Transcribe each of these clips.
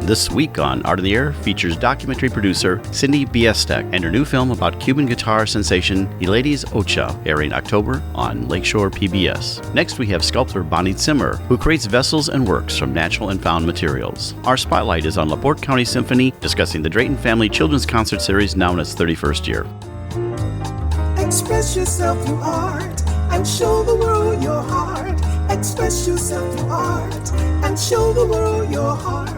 This week on Art in the Air features documentary producer Cynthia Biestek and her new film about Cuban guitar sensation Eliades Ochoa, airing October on Lakeshore PBS. Next, we have sculptor Bonnie Zimmer, who creates vessels and works from natural and found materials. Our spotlight is on LaPorte County Symphony, discussing the Drayton Family Children's Concert Series, now in its 31st year. Express yourself through art and show the world your heart. Express yourself through art and show the world your heart.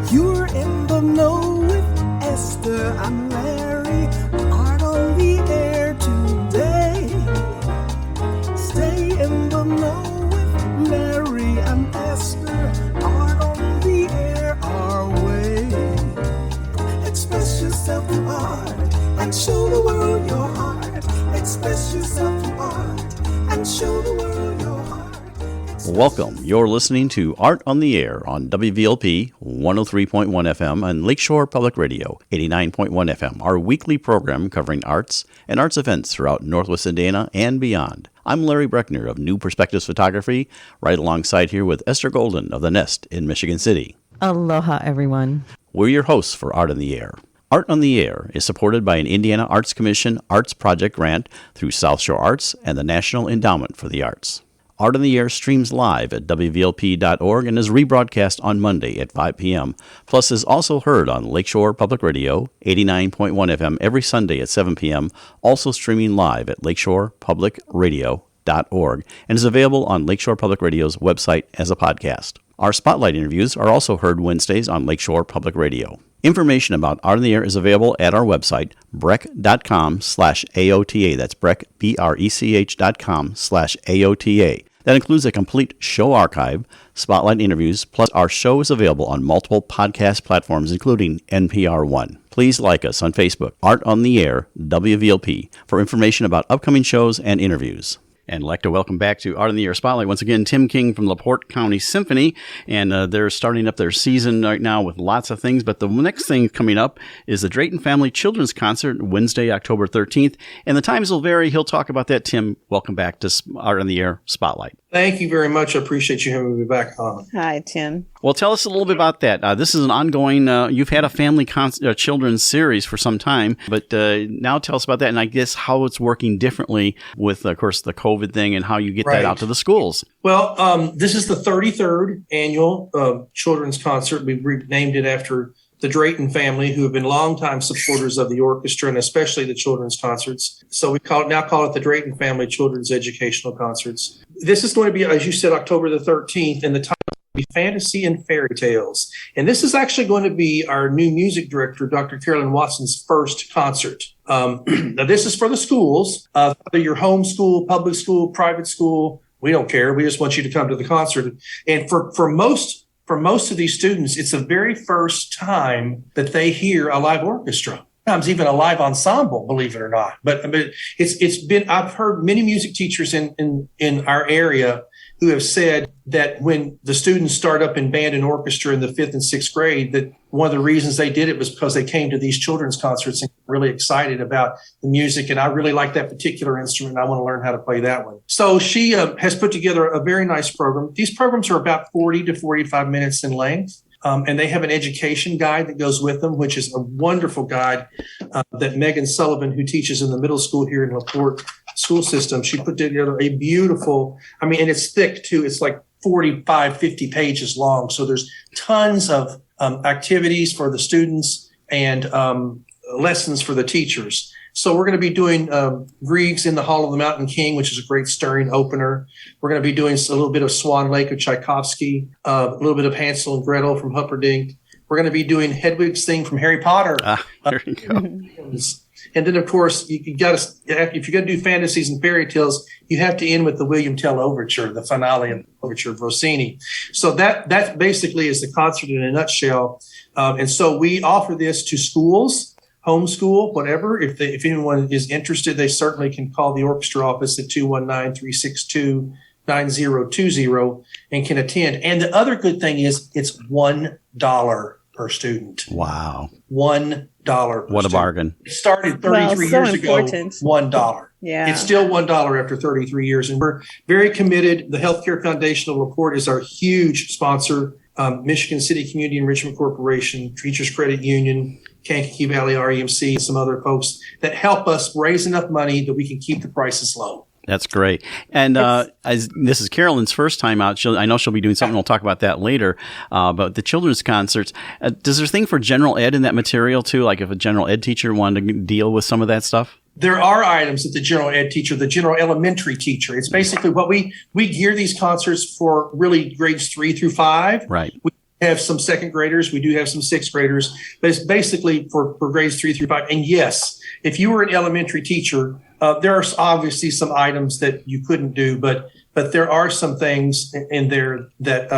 You're in the know with Esther and Larry. Art on the air today. Stay in the know with Larry and Esther. Art on the air our way. Express yourself through art and show the world your heart. Express yourself through art and show the world your heart. Welcome. You're listening to Art on the Air on WVLP 103.1 FM and Lakeshore Public Radio 89.1 FM, our weekly program covering arts and arts events throughout Northwest Indiana and beyond. I'm Larry Breckner of New Perspectives Photography, right alongside here with Esther Golden of The Nest in Michigan City. Aloha, everyone. We're your hosts for Art on the Air. Art on the Air is supported by an Indiana Arts Commission Arts Project grant through South Shore Arts and the National Endowment for the Arts. Art on the Air streams live at WVLP.org and is rebroadcast on Monday at 5 p.m., plus is also heard on Lakeshore Public Radio 89.1 FM every Sunday at 7 p.m., also streaming live at lakeshorepublicradio.org, and is available on Lakeshore Public Radio's website as a podcast. Our spotlight interviews are also heard Wednesdays on Lakeshore Public Radio. Information about Art on the Air is available at our website, brech.com/AOTA. That's Brech, BRECH.com/AOTA. That includes a complete show archive, spotlight interviews, plus our show is available on multiple podcast platforms, including NPR One. Please like us on Facebook, Art on the Air, WVLP, for information about upcoming shows and interviews. And I'd like to welcome back to Art on the Air Spotlight once again Tim King from LaPorte County Symphony, and they're starting up their season right now with lots of things, but the next thing coming up is the Drayton Family Children's Concert, Wednesday, October 13th, and the times will vary. He'll talk about that. Tim, welcome back to Art on the Air Spotlight. Thank you very much. I appreciate you having me back on. Hi, Tim. Well, tell us a little bit about that. This is an ongoing, you've had a family children's series for some time, but now tell us about that and I guess how it's working differently with, of course, the COVID thing and how you get that out to the schools. Well, this is the 33rd annual children's concert. We've renamed it after the Drayton family, who have been longtime supporters of the orchestra and especially the children's concerts. So we call it the Drayton Family Children's Educational Concerts. This is going to be, as you said, October the 13th, and the title will be Fantasy and Fairy Tales. And this is actually going to be our new music director, Dr. Carolyn Watson's first concert. Now, this is for the schools, whether you're homeschool, public school, private school, we don't care. We just want you to come to the concert. And for most of these students, it's the very first time that they hear a live orchestra, sometimes even a live ensemble, believe it or not. But it's been, I've heard many music teachers in our area who have said that when the students start up in band and orchestra in the 5th and 6th grade, that one of the reasons they did it was because they came to these children's concerts and really excited about the music. And I really like that particular instrument. And I want to learn how to play that one. So she has put together a very nice program. These programs are about 40 to 45 minutes in length. And they have an education guide that goes with them, which is a wonderful guide that Megan Sullivan, who teaches in the middle school here in LaPorte school system, she put together a beautiful, and it's thick too. It's like 45, 50 pages long. So there's tons of activities for the students and lessons for the teachers. So we're going to be doing Griegs in the Hall of the Mountain King, which is a great stirring opener. We're going to be doing a little bit of Swan Lake of Tchaikovsky, a little bit of Hansel and Gretel from Humperdinck. We're going to be doing Hedwig's thing from Harry Potter. There you go. And then, of course, if you're going to do fantasies and fairy tales, you have to end with the William Tell Overture, the finale of the Overture of Rossini. So that basically is the concert in a nutshell. And so we offer this to schools, homeschool, whatever. If anyone is interested, they certainly can call the orchestra office at 219-362-9020 and can attend. And the other good thing is it's $1 per student. Wow. $1 per What a bargain. It started 33 years ago, $1. Yeah. It's still $1 after 33 years. And we're very committed. The Healthcare Foundation of LaPorte is our huge sponsor. Michigan City Community Enrichment Corporation, Teachers Credit Union, Kankakee Valley REMC, and some other folks that help us raise enough money that we can keep the prices low. That's great. And as this is Carolyn's first time out, I know she'll be doing something. We'll talk about that later. But the children's concerts, does there a thing for general ed in that material too? Like if a general ed teacher wanted to deal with some of that stuff? There are items that the general ed teacher, the general elementary teacher, it's basically what we gear these concerts for really grades 3 through 5. Right. We have some second graders. We do have some sixth graders, but it's basically for grades 3 through 5. And yes, if you were an elementary teacher, there are obviously some items that you couldn't do, but there are some things in there that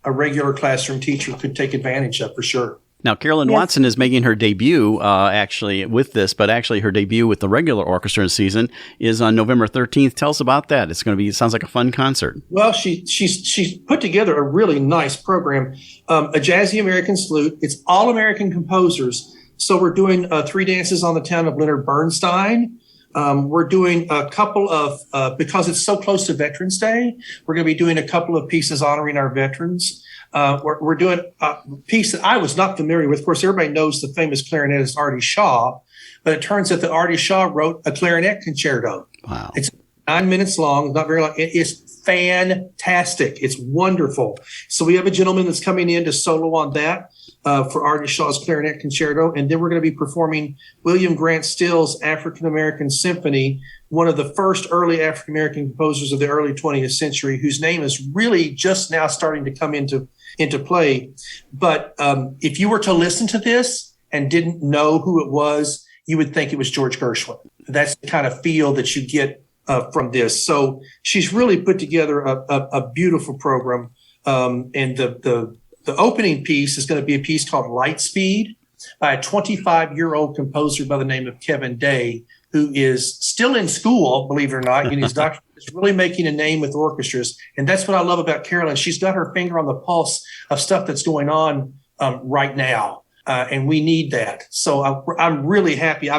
a regular classroom teacher could take advantage of for sure. Now, Carolyn Watson is making her debut actually with this, but actually her debut with the regular orchestra season is on November 13th. Tell us about that. It's going to be, it sounds like a fun concert. Well, she's put together a really nice program, a jazzy American salute. It's all American composers. So we're doing 3 dances on the town of Leonard Bernstein. We're doing a couple of, because it's so close to Veterans Day, we're going to be doing a couple of pieces honoring our veterans. We're doing a piece that I was not familiar with. Of course, everybody knows the famous clarinetist Artie Shaw, but it turns out that Artie Shaw wrote a clarinet concerto. Wow. It's 9 minutes long, not very long. It is fantastic. It's wonderful. So we have a gentleman that's coming in to solo on that for Artie Shaw's clarinet concerto. And then we're going to be performing William Grant Still's African-American Symphony, one of the first early African-American composers of the early 20th century, whose name is really just now starting to come into play. But if you were to listen to this and didn't know who it was, you would think it was George Gershwin. That's the kind of feel that you get from this. So she's really put together a beautiful program. And the opening piece is going to be a piece called Lightspeed by a 25-year-old composer by the name of Kevin Day, who is still in school, believe it or not, getting his doctorate. Is really making a name with orchestras. And that's what I love about Carolyn. She's got her finger on the pulse of stuff that's going on right now. And we need that. So I'm really happy.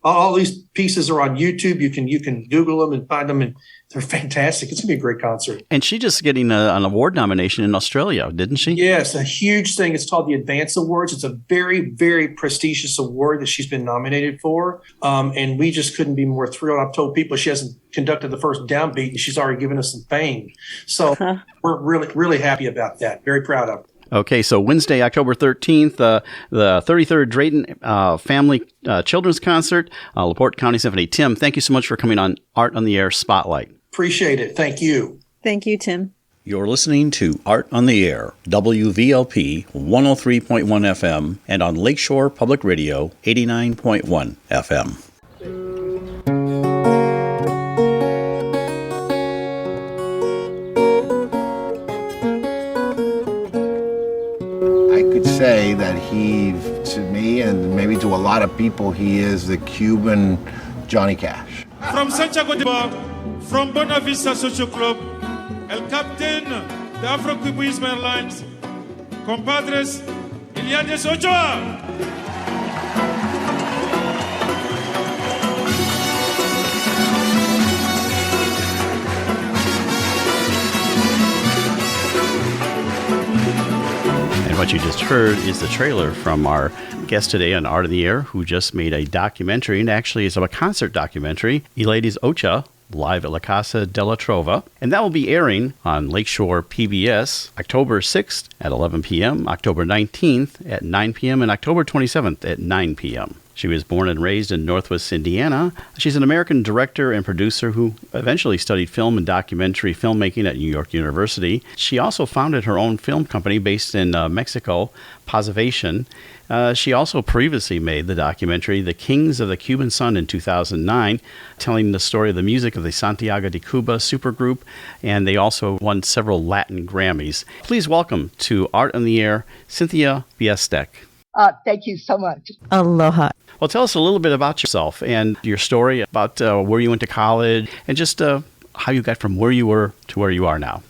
All these pieces are on YouTube. You can Google them and find them, and they're fantastic. It's going to be a great concert. And she just getting an award nomination in Australia, didn't she? Yes, a huge thing. It's called the Advance Awards. It's a very, very prestigious award that she's been nominated for. And we just couldn't be more thrilled. I've told people she hasn't conducted the first downbeat, and she's already given us some fame. So we're really, really happy about that. Very proud of her. Okay, so Wednesday, October 13th, the 33rd Drayton Family Children's Concert, LaPorte County Symphony. Tim, thank you so much for coming on Art on the Air Spotlight. Appreciate it. Thank you. Thank you, Tim. You're listening to Art on the Air, WVLP 103.1 FM, and on Lakeshore Public Radio 89.1 FM. Say that he, to me and maybe to a lot of people, he is the Cuban Johnny Cash. From Santiago de Cuba, from Buena Vista Social Club, el captain, the Afro-Cuban Airlines, compadres, Eliades Ochoa. What you just heard is the trailer from our guest today on Art of the Air, who just made a documentary, and actually it's a concert documentary, Eliades Ochoa, live at La Casa de la Trova. And that will be airing on Lakeshore PBS October 6th at 11 p.m., October 19th at 9 p.m., and October 27th at 9 p.m. She was born and raised in Northwest Indiana. She's an American director and producer who eventually studied film and documentary filmmaking at New York University. She also founded her own film company based in Mexico, Posivation. She also previously made the documentary The Kings of the Cuban Sun in 2009, telling the story of the music of the Santiago de Cuba supergroup, and they also won several Latin Grammys. Please welcome to Art on the Air, Cynthia Biestek. Thank you so much. Aloha. Well, tell us a little bit about yourself and your story about where you went to college and just how you got from where you were to where you are now.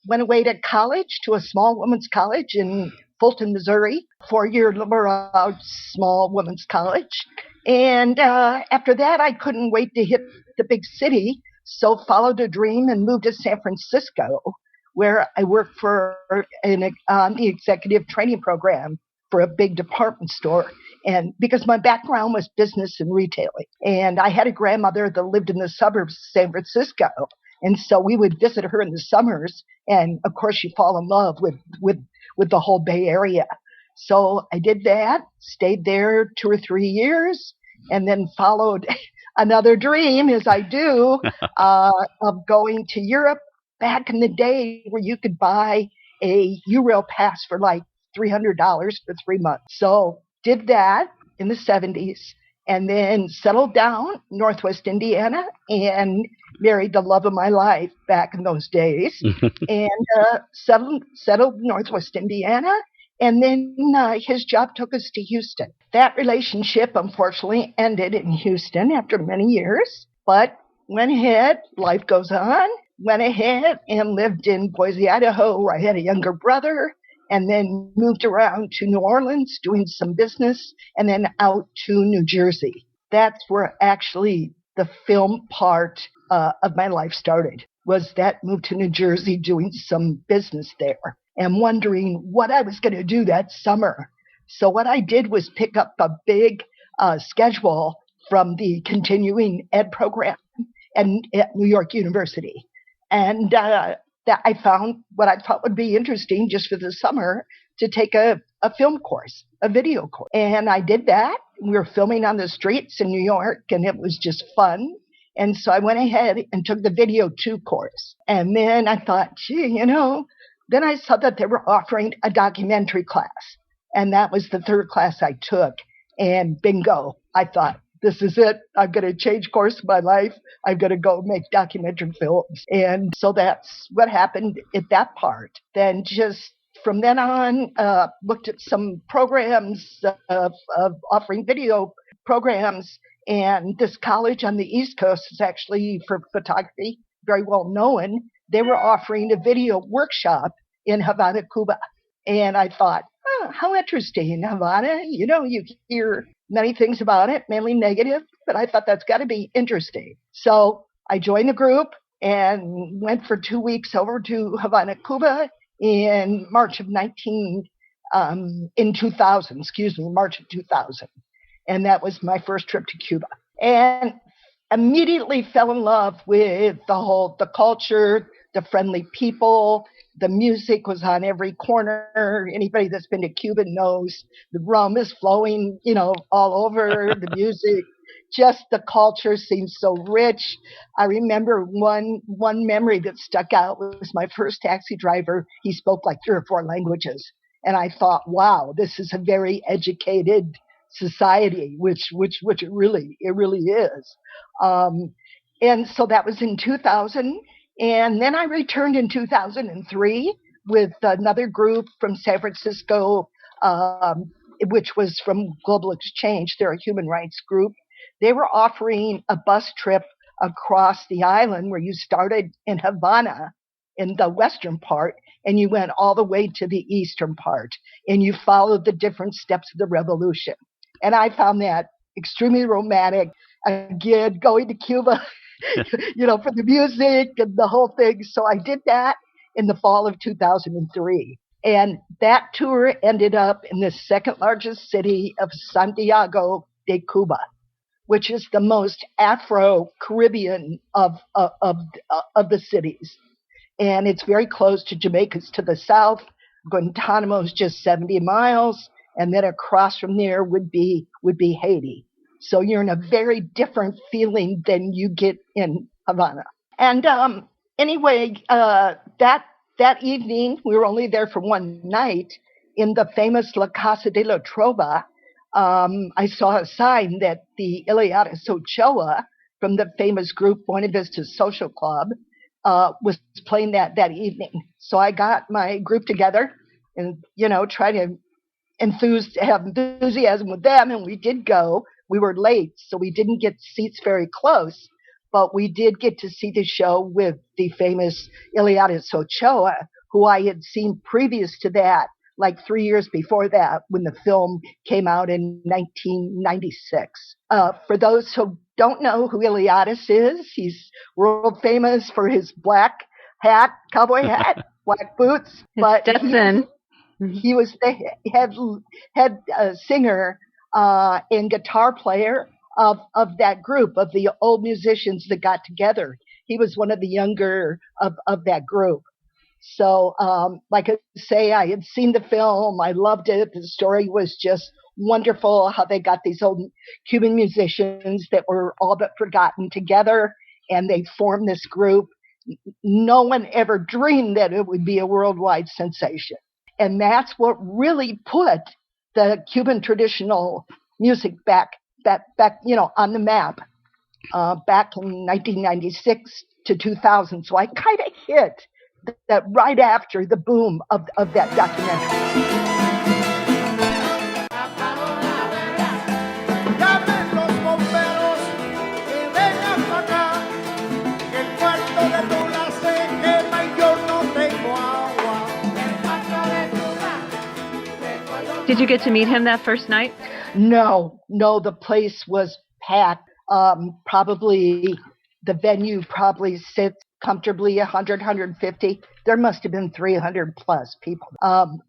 Went away to college, to a small women's college in Fulton, Missouri, 4-year liberal arts small women's college. And after that, I couldn't wait to hit the big city, so followed a dream and moved to San Francisco, where I worked for the executive training program for a big department store. And because my background was business and retailing, and I had a grandmother that lived in the suburbs of San Francisco. And so we would visit her in the summers. And of course, you fall in love with the whole Bay Area. So I did that, stayed there 2 or 3 years, and then followed another dream, as I do, of going to Europe back in the day where you could buy a Eurail pass for like $300 for 3 months. So did that in the 70s and then settled down Northwest Indiana and married the love of my life back in those days and settled Northwest Indiana. And then his job took us to Houston. That relationship, unfortunately, ended in Houston after many years, but went ahead, life goes on, went ahead and lived in Boise, Idaho, where I had a younger brother, and then moved around to New Orleans doing some business, and then out to New Jersey. That's where actually the film part of my life started, was that move to New Jersey doing some business there and wondering what I was going to do that summer. So what I did was pick up a big schedule from the continuing ed program at New York University. And that I found what I thought would be interesting just for the summer to take a film course, a video course. And I did that. We were filming on the streets in New York, and it was just fun. And so I went ahead and took the Video 2 course. And then I thought, gee, then I saw that they were offering a documentary class. And that was the third class I took. And bingo, I thought, this is it. I'm going to change course of my life. I'm going to go make documentary films. And so that's what happened at that part. Then just from then on, looked at some programs of offering video programs. And this college on the East Coast is actually for photography, very well known. They were offering a video workshop in Havana, Cuba. And I thought, oh, how interesting, Havana. You hear many things about it, mainly negative, but I thought that's got to be interesting. So I joined the group and went for 2 weeks over to Havana, Cuba in March of 2000. And that was my first trip to Cuba. And immediately fell in love with the culture, the friendly people. The music was on every corner. Anybody that's been to Cuba knows the rum is flowing, all over the music. Just the culture seems so rich. I remember one memory that stuck out was my first taxi driver. He spoke like 3 or 4 languages. And I thought, wow, this is a very educated society, which it really is. And so that was in 2000. And then I returned in 2003 with another group from San Francisco, which was from Global Exchange. They're a human rights group. They were offering a bus trip across the island where you started in Havana in the western part, and you went all the way to the eastern part, and you followed the different steps of the revolution. And I found that extremely romantic. Again, going to Cuba, for the music and the whole thing. So I did that in the fall of 2003. And that tour ended up in the second largest city of Santiago de Cuba, which is the most Afro-Caribbean of the cities. And it's very close to Jamaica's to the south. Guantanamo's just 70 miles. And then across from there would be Haiti. So you're in a very different feeling than you get in Havana. And anyway, that evening, we were only there for one night in the famous La Casa de la Trova. I saw a sign that the Eliades Ochoa from the famous group Buena Vista Social Club was playing that evening. So I got my group together and, try to have enthusiasm with them. And we did go. We were late, so we didn't get seats very close, but we did get to see the show with the famous Eliades Ochoa, who I had seen previous to that, like 3 years before that, when the film came out in 1996. For those who don't know who Eliades is, he's world famous for his black hat, cowboy hat, black boots, but Stetson. he was the head singer and guitar player of that group of the old musicians that got together. He was one of the younger of that group. So, like I say, I had seen the film. I loved it. The story was just wonderful, how they got these old Cuban musicians that were all but forgotten together, and they formed this group. No one ever dreamed that it would be a worldwide sensation. And that's what really put the Cuban traditional music back, on the map, back in 1996 to 2000. So I kind of hit that right after the boom of that documentary. Did you get to meet him that first night? No, the place was packed. Probably the venue probably sits comfortably 100, 150. There must have been 300 plus people.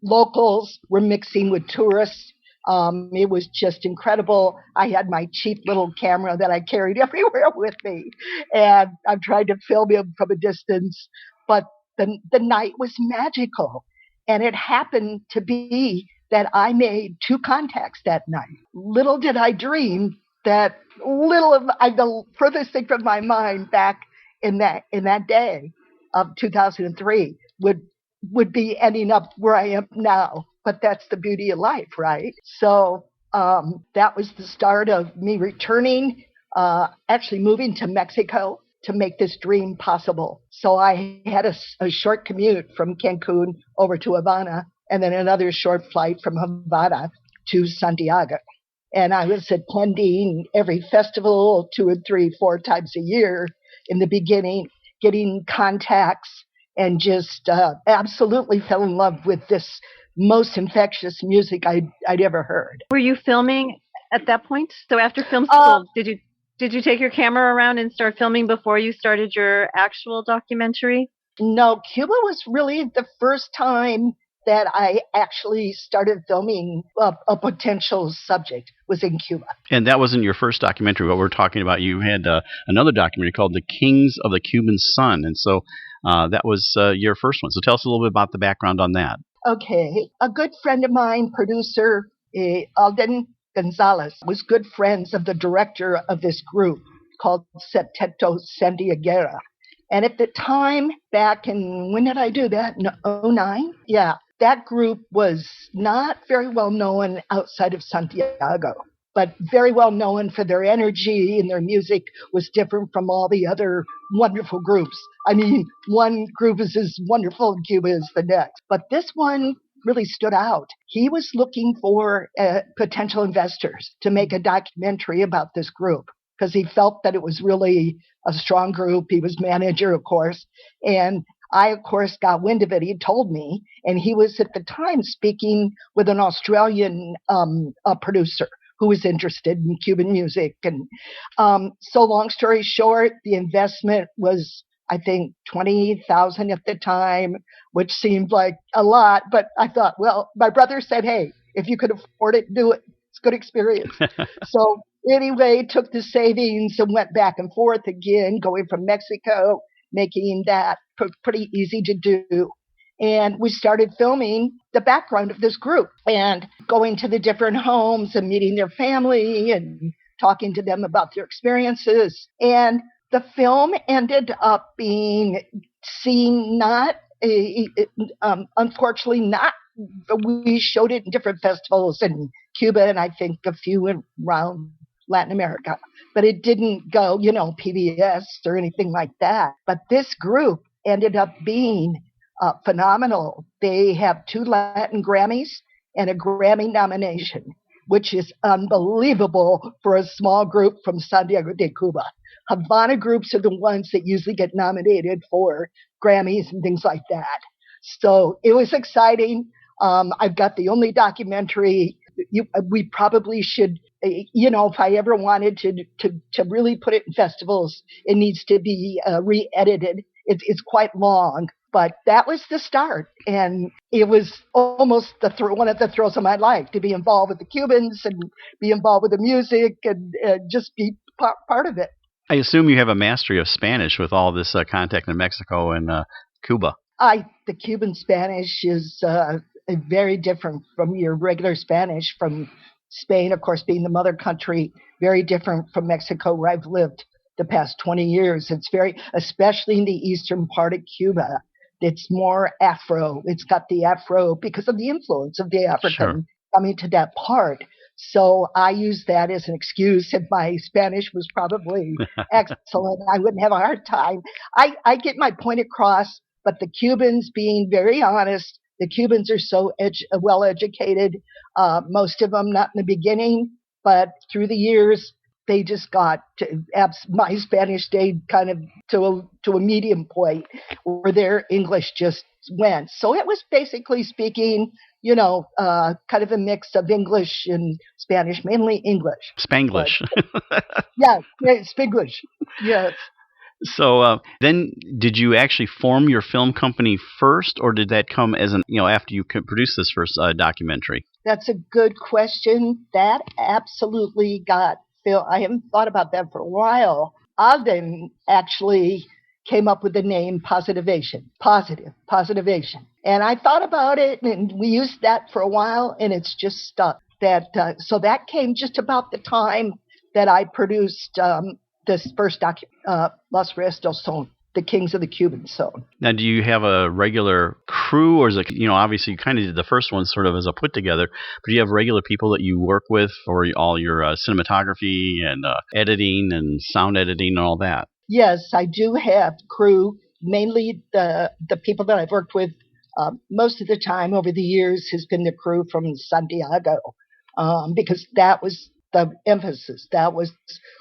Locals were mixing with tourists. It was just incredible. I had my cheap little camera that I carried everywhere with me, and I tried to film him from a distance. But the night was magical, and it happened to be that I made 2 contacts that night. Little did I dream that the furthest thing from my mind back in that day of 2003 would be ending up where I am now. But that's the beauty of life, right? So that was the start of me returning, actually moving to Mexico to make this dream possible. So I had a short commute from Cancun over to Havana, and then another short flight from Havana to Santiago. And I was attending every festival 2 or 3, 4 times a year in the beginning, getting contacts, and just absolutely fell in love with this most infectious music I'd ever heard. Were you filming at that point? So after film school, did you take your camera around and start filming before you started your actual documentary? No, Cuba was really the first time that I actually started filming a potential subject was in Cuba. And that wasn't your first documentary. What we're talking about, you had another documentary called The Kings of the Cuban Sun. And so that was your first one. So tell us a little bit about the background on that. Okay. A good friend of mine, producer Alden Gonzalez, was good friends of the director of this group called Septeto Sandiaguera. And at the time, back in, when did I do that? 2009? Yeah. That group was not very well known outside of Santiago, but very well known for their energy, and their music was different from all the other wonderful groups. I mean, one group is as wonderful in Cuba as the next, but this one really stood out. He was looking for potential investors to make a documentary about this group because he felt that it was really a strong group. He was manager, of course, and I, of course, got wind of it. He told me, and he was at the time speaking with an Australian producer who was interested in Cuban music. And so long story short, the investment was, I think, $20,000 at the time, which seemed like a lot. But I thought, well, my brother said, hey, if you could afford it, do it. It's a good experience. So anyway, took the savings and went back and forth again, going from Mexico, making that pretty easy to do. And we started filming the background of this group and going to the different homes and meeting their family and talking to them about their experiences. And the film ended up being seen unfortunately not. We showed it in different festivals in Cuba and I think a few around Latin America, but it didn't go, PBS or anything like that. But this group ended up being phenomenal. They have 2 Latin Grammys and a Grammy nomination, which is unbelievable for a small group from Santiago de Cuba. Havana groups are the ones that usually get nominated for Grammys and things like that. So it was exciting. I've got the only documentary. We probably should, if I ever wanted to really put it in festivals, it needs to be re-edited. It's quite long, But that was the start. And it was almost one of the thrills of my life to be involved with the Cubans and be involved with the music and just be part of it. I assume you have a mastery of Spanish with all this contact in Mexico and Cuba. The Cuban Spanish is very different from your regular Spanish from Spain, of course, being the mother country, very different from Mexico, where I've lived the past 20 years. It's especially in the eastern part of Cuba, it's more Afro. It's got the Afro because of the influence of the African coming to that part. So I use that as an excuse. If my Spanish was probably excellent, I wouldn't have a hard time. I get my point across, but the Cubans, being very honest, the Cubans are so well educated. Most of them not in the beginning, but through the years, they just got my Spanish stayed kind of to a medium point where their English just went. So it was basically speaking, kind of a mix of English and Spanish, mainly English. Spanglish. Yeah, Spanglish. Yes. So then did you actually form your film company first, or did that come as after you produced this first documentary? That's a good question. That absolutely got Phil. I haven't thought about that for a while. Ogden actually came up with the name Positivation. And I thought about it, and we used that for a while, and it's just stuck. So that came just about the time that I produced this first document, Los Reyes del Son, the Kings of the Cuban Zone. Now, do you have a regular crew, or is it, obviously you kind of did the first one sort of as a put together, but do you have regular people that you work with for all your cinematography and editing and sound editing and all that? Yes, I do have crew, mainly the people that I've worked with most of the time over the years has been the crew from Santiago, because that was the emphasis. That was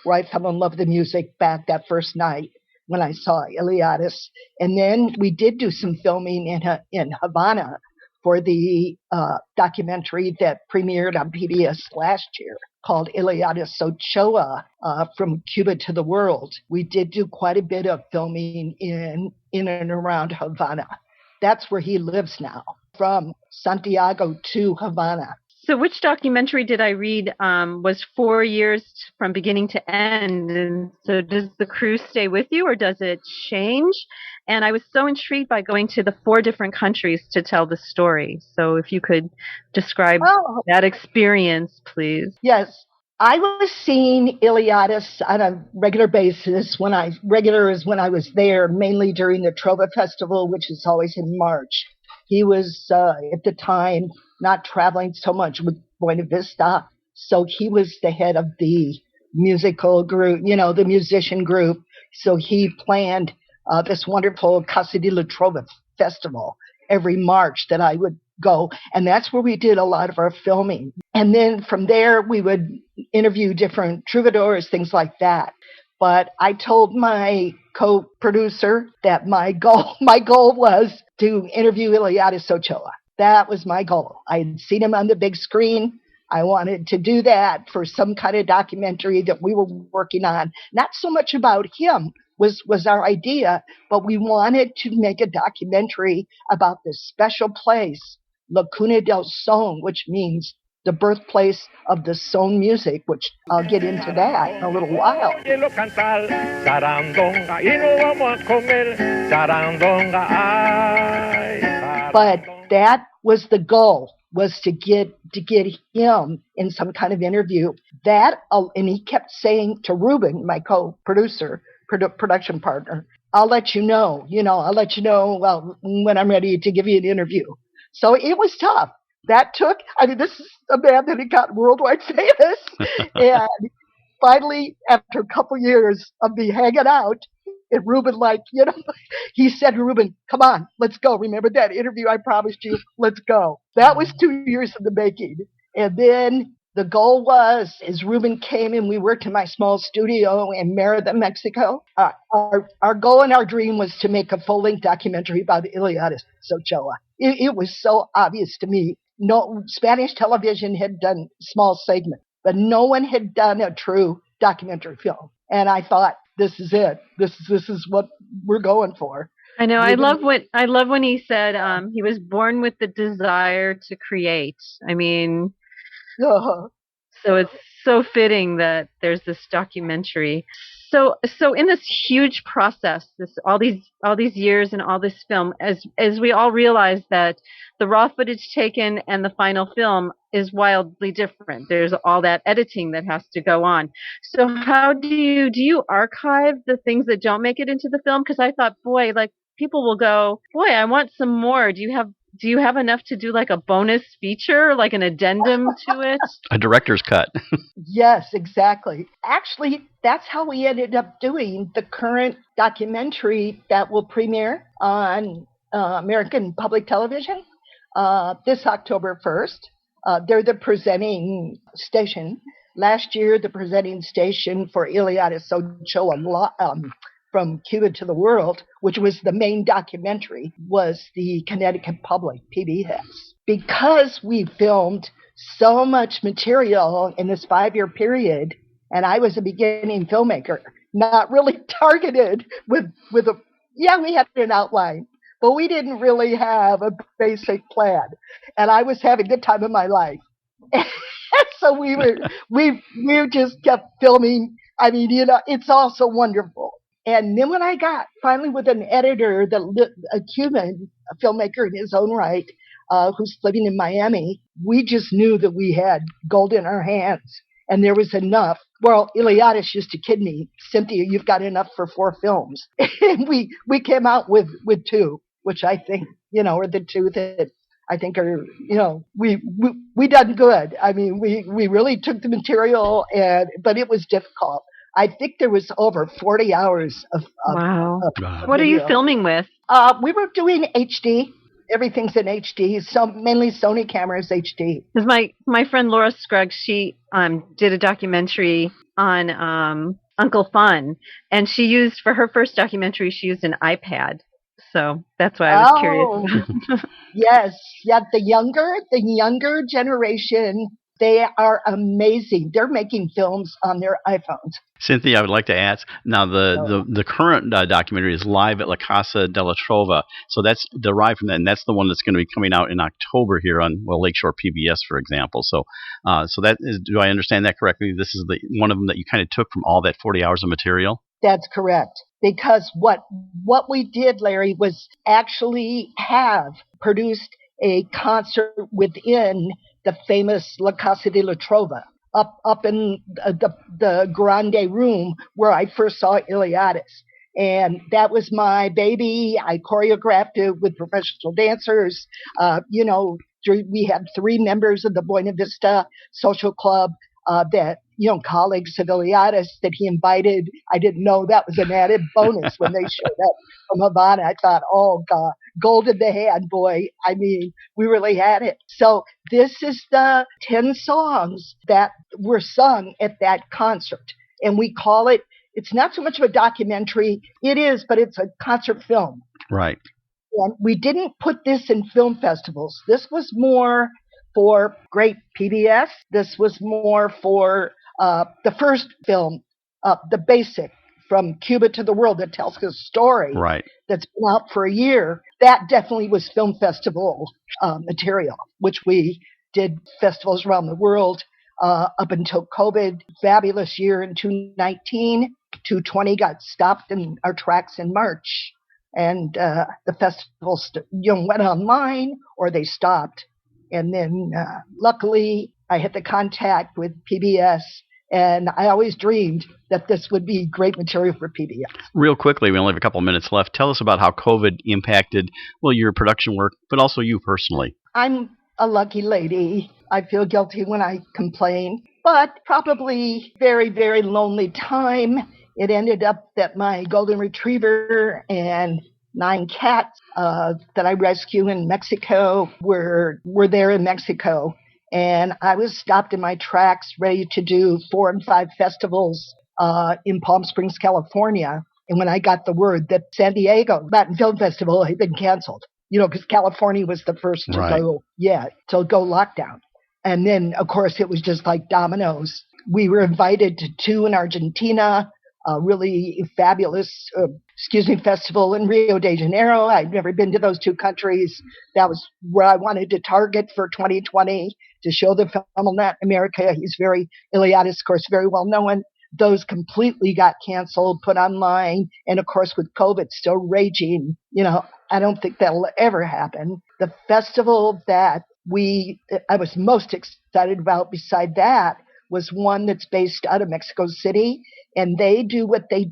where I fell in love with the music back that first night when I saw Eliades. And then we did do some filming in Havana for the documentary that premiered on PBS last year called Eliades Ochoa, From Cuba to the World. We did do quite a bit of filming in and around Havana. That's where he lives now, from Santiago to Havana. So which documentary did I read was 4 years from beginning to end? And so does the crew stay with you, or does it change? And I was so intrigued by going to the 4 different countries to tell the story. So if you could describe that experience, please. Yes. I was seeing Eliades on a regular basis. Regular is when I was there, mainly during the Trova Festival, which is always in March. He was, at the time, not traveling so much with Buena Vista. So he was the head of the musical group, the musician group. So he planned this wonderful Casa de la Trova Festival every March that I would go. And that's where we did a lot of our filming. And then from there, we would interview different troubadours, things like that. But I told my co-producer that my goal was to interview Eliades Ochoa. That was my goal. I had seen him on the big screen. I wanted to do that for some kind of documentary that we were working on. Not so much about him was our idea, but we wanted to make a documentary about this special place, La Cuna del Son, which means the birthplace of the son music, which I'll get into that in a little while. But that was the goal, was to get him in some kind of interview. And he kept saying to Ruben, my co-producer, production partner, I'll let you know, well, when I'm ready to give you an interview. So it was tough. This is a man that had gotten worldwide famous. And finally, after a couple years of me hanging out, and Ruben, he said to Ruben, come on, let's go. Remember that interview I promised you? Let's go. That was 2 years in the making. And then the goal was, as Ruben came and we worked in my small studio in Merida, Mexico, our goal and our dream was to make a full-length documentary about Eliades Ochoa. It was so obvious to me. No, Spanish television had done small segments, but no one had done a true documentary film. And I thought, this is it. This is what we're going for. I know. living. I love when he said he was born with the desire to create. I mean, so it's so fitting that there's this documentary. So in this huge process, this all these years and all this film, as we all realize that the raw footage taken and the final film is wildly different. There's all that editing that has to go on. So how do you archive the things that don't make it into the film? Because I thought, boy, like people will go, boy, I want some more. Do you have enough to do like a bonus feature, like an addendum to it? A director's cut. Yes, exactly. Actually, that's how we ended up doing the current documentary that will premiere on American Public Television this October 1st. They're the presenting station. Last year, the presenting station for Eliades Ochoa from Cuban to the World, which was the main documentary, was the Connecticut Public PBS. Because we filmed so much material in this 5-year period, and I was a beginning filmmaker, not really targeted with we had an outline, but we didn't really have a basic plan. And I was having the time of my life. So we just kept filming. I mean, it's all so wonderful. And then when I got finally with an editor, a Cuban filmmaker in his own right, who's living in Miami, we just knew that we had gold in our hands and there was enough. Well, Eliades used to kid me, Cynthia, you've got enough for 4 films. And we came out with 2, which I think, are the 2 that I think are, we done good. I mean, we really took the material, but it was difficult. I think there was over 40 hours of Wow. of What are you video. filming with? We were doing HD. Everything's in HD. So mainly Sony cameras HD. Because my friend Laura Scruggs, she did a documentary on Uncle Fun, and she used for her first documentary she used an iPad. So that's why I was curious. Yes, yeah. The younger generation, they are amazing. They're making films on their iPhones. Cynthia, I would like to ask, now the current documentary is live at La Casa de la Trova, so that's derived from that, and that's the one that's going to be coming out in October here on, Lakeshore PBS, for example. So that is, do I understand that correctly? This is the one of them that you kind of took from all that 40 hours of material? That's correct. Because what we did, Larry, was actually have produced a concert within the famous La Casa de la Trova, up in the grande room where I first saw Eliades. And that was my baby. I choreographed it with professional dancers. We had 3 members of the Buena Vista Social Club that, colleagues of Eliades that he invited. I didn't know that was an added bonus when they showed up from Havana. I thought, oh, God, gold in the hand, boy. I mean, we really had it. So this is the 10 songs that were sung at that concert. And we call it, it's not so much of a documentary. It is, but it's a concert film. Right. And we didn't put this in film festivals. This was more for great PBS. This was more for the first film, The Basic, From Cuba to the World, that tells a story that's been out for a year. That definitely was film festival material, which we did festivals around the world up until COVID. Fabulous year in 2019. 2020 got stopped in our tracks in March. And the festivals went online or they stopped. And then luckily I had the contact with PBS, and I always dreamed that this would be great material for PBS. Real quickly, we only have a couple of minutes left. Tell us about how COVID impacted, your production work, but also you personally. I'm a lucky lady. I feel guilty when I complain, but probably very, very lonely time. It ended up that my golden retriever and 9 cats that I rescued in Mexico were there in Mexico. And I was stopped in my tracks, ready to do 4 and 5 festivals in Palm Springs, California. And when I got the word that San Diego Latin Film Festival had been canceled, because California was the first to go lockdown. And then, of course, it was just like dominoes. We were invited to 2 in Argentina, a really fabulous, festival in Rio de Janeiro. I'd never been to those two countries. That was where I wanted to target for 2020 to show the film in Latin America. Eliades, of course, very well known. Those completely got canceled, put online. And of course, with COVID still raging, I don't think that'll ever happen. The festival that I was most excited about beside that was one that's based out of Mexico City. And they do what they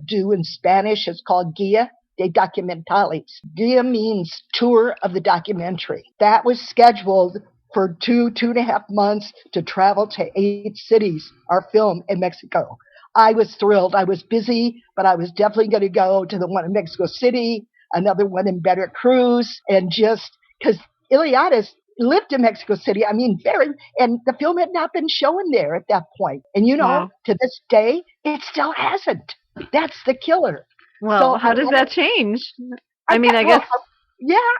do in Spanish. It's called Guía de Documentales. Guía means tour of the documentary. That was scheduled for 2.5 months to travel to 8 cities, our film in Mexico. I was thrilled. I was busy, but I was definitely going to go to the one in Mexico City, another one in Veracruz, and just because Eliades lived in Mexico City. And the film had not been shown there at that point. And to this day, it still hasn't. That's the killer. Well, how does that change? I guess.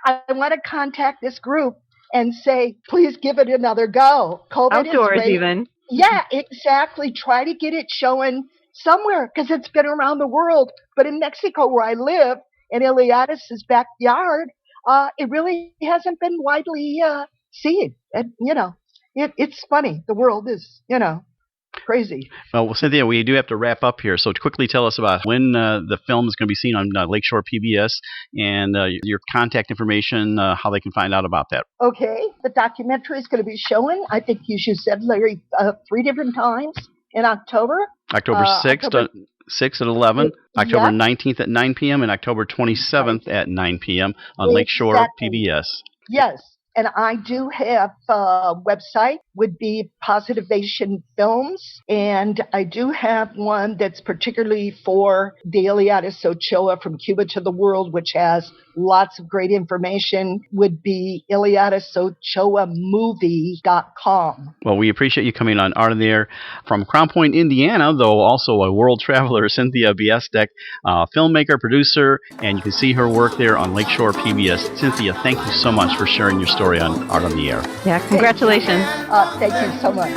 I want to contact this group and say, please give it another go. COVID outdoors even. Yeah, exactly. Try to get it shown somewhere because it's been around the world. But in Mexico, where I live, in Eliades' backyard, it really hasn't been widely seen. And, it's funny. The world is, crazy. Well, Cynthia, we do have to wrap up here. So quickly tell us about when the film is going to be seen on Lakeshore PBS and your contact information, how they can find out about that. Okay. The documentary is going to be showing, I think you said, Larry, 3 different times in October. October 6th at 11, October 19th at 9 p.m., and October 27th at 9 p.m. on Lakeshore PBS. Yes. And I do have a website, would be Positivation Films. And I do have one that's particularly for the Eliades Ochoa From Cuba to the World, which has lots of great information, would be EliadesOchoaMovie.com. Well, we appreciate you coming on Art in the Air from Crown Point, Indiana, though also a world traveler, Cynthia Biestek, filmmaker, producer, and you can see her work there on Lakeshore PBS. Cynthia, thank you so much for sharing your story on Art on the Air. Yeah, congratulations. Thank you so much.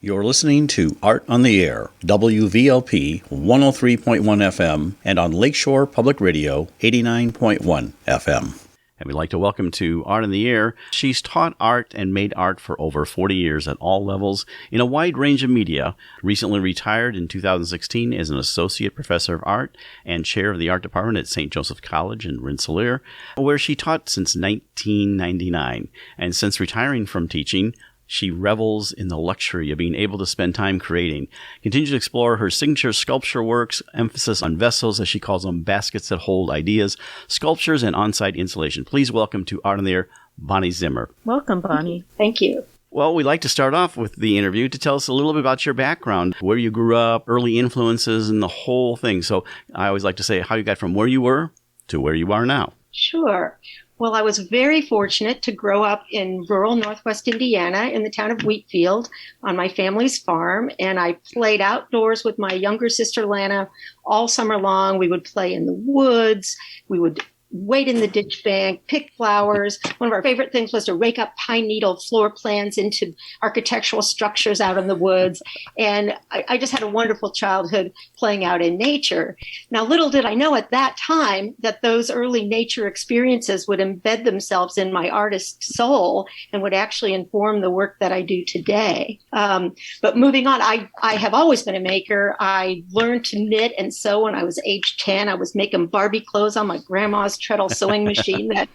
You're listening to Art on the Air, WVLP 103.1 FM, and on Lakeshore Public Radio 89.1 FM. And we'd like to welcome to Art in the Air. She's taught art and made art for over 40 years at all levels in a wide range of media. Recently retired in 2016 as an associate professor of art and chair of the art department at St. Joseph College in Rensselaer, where she taught since 1999. And since retiring from teaching, she revels in the luxury of being able to spend time creating. Continues to explore her signature sculpture works, emphasis on vessels, as she calls them, baskets that hold ideas, sculptures, and on-site installation. Please welcome to Art on the Air, Bonnie Zimmer. Welcome, Bonnie. Thank you. Well, we'd like to start off with the interview to tell us a little bit about your background, where you grew up, early influences, and the whole thing. So I always like to say how you got from where you were to where you are now. Sure. Well, I was very fortunate to grow up in rural Northwest Indiana in the town of Wheatfield on my family's farm. And I played outdoors with my younger sister, Lana, all summer long. We would play in the woods. We would wade in the ditch bank, pick flowers. One of our favorite things was to rake up pine needle floor plans into architectural structures out in the woods. And I just had a wonderful childhood playing out in nature. Now, little did I know at that time that those early nature experiences would embed themselves in my artist soul and would actually inform the work that I do today. But moving on, I have always been a maker. I learned to knit and sew when I was age 10. I was making Barbie clothes on my grandma's treadle sewing machine that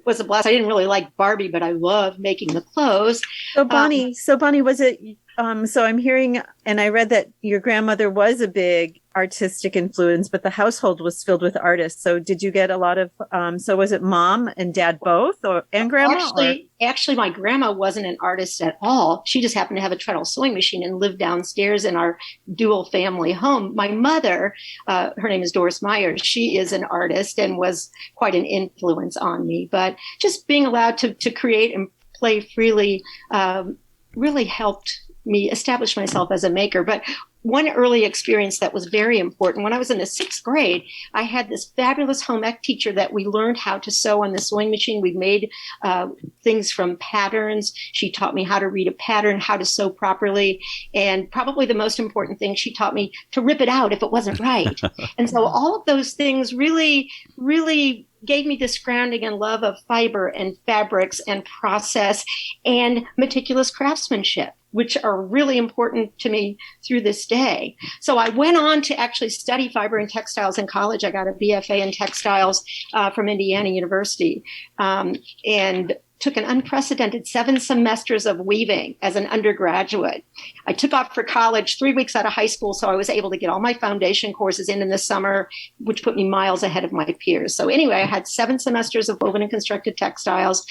was a blast. I didn't really like Barbie, but I loved making the clothes. So Bonnie, was it, so I'm hearing, and I read that your grandmother was a big artistic influence, but the household was filled with artists. So did you get a lot of, so was it mom and dad both and grandma? Actually, my grandma wasn't an artist at all. She just happened to have a treadle sewing machine and lived downstairs in our dual family home. My mother, her name is Doris Myers. She is an artist and was quite an influence on me. But just being allowed to create and play freely really helped me establish myself as a maker. But one early experience that was very important. When I was in the 6th grade, I had this fabulous home ec teacher that we learned how to sew on the sewing machine. We made things from patterns. She taught me how to read a pattern, how to sew properly. And probably the most important thing, she taught me to rip it out if it wasn't right. And so all of those things really, really gave me this grounding and love of fiber and fabrics and process and meticulous craftsmanship, which are really important to me through this day. So I went on to actually study fiber and textiles in college. I got a BFA in textiles from Indiana University, and took an unprecedented 7 semesters of weaving as an undergraduate. I took off for college 3 weeks out of high school, so I was able to get all my foundation courses in the summer, which put me miles ahead of my peers. So anyway, I had 7 semesters of woven and constructed textiles,